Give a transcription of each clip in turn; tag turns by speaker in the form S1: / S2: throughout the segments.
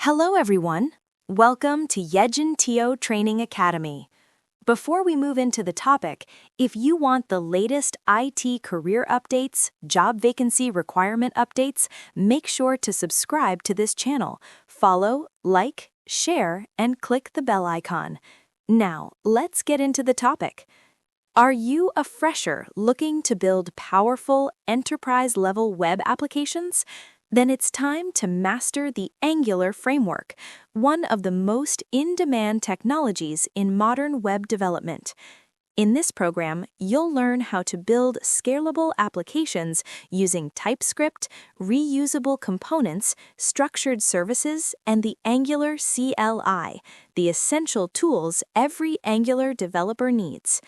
S1: Hello everyone. Welcome to Yajentio Training Academy. Before we move into the topic, if you want the latest IT career updates, job vacancy requirement updates, make sure to subscribe to this channel, follow, like, share, and click the bell icon. Now, let's get into the topic. Are you a fresher looking to build powerful, enterprise-level web applications? Then it's time to master the Angular framework, one of the most in-demand technologies in modern web development. In this program, you'll learn how to build scalable applications using TypeScript, reusable components, structured services, and the Angular CLI, the essential tools every Angular developer needs.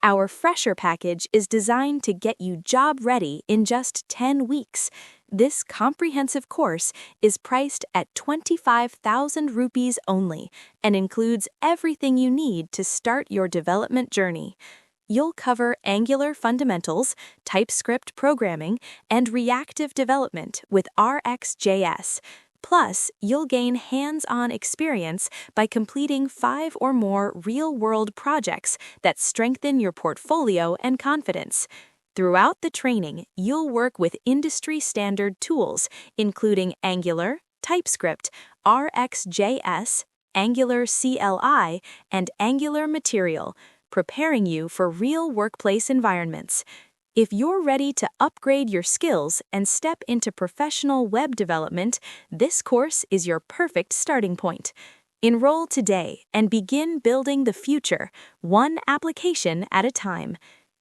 S1: Our Fresher package is designed to get you job-ready in just 10 weeks. This comprehensive course is priced at 25,000 rupees only and includes everything you need to start your development journey. You'll cover Angular fundamentals, TypeScript programming, and reactive development with RxJS. Plus, you'll gain hands-on experience by completing 5 or more real-world projects that strengthen your portfolio and confidence. Throughout the training, you'll work with industry-standard tools, including Angular, TypeScript, RxJS, Angular CLI, and Angular Material, preparing you for real workplace environments. If you're ready to upgrade your skills and step into professional web development, this course is your perfect starting point. Enroll today and begin building the future, one application at a time.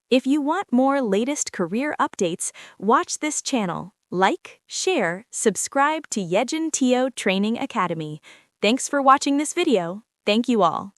S1: If you want more latest career updates, watch this channel, like, share, subscribe to Yajentio Training Academy. Thanks for watching this video. Thank you all.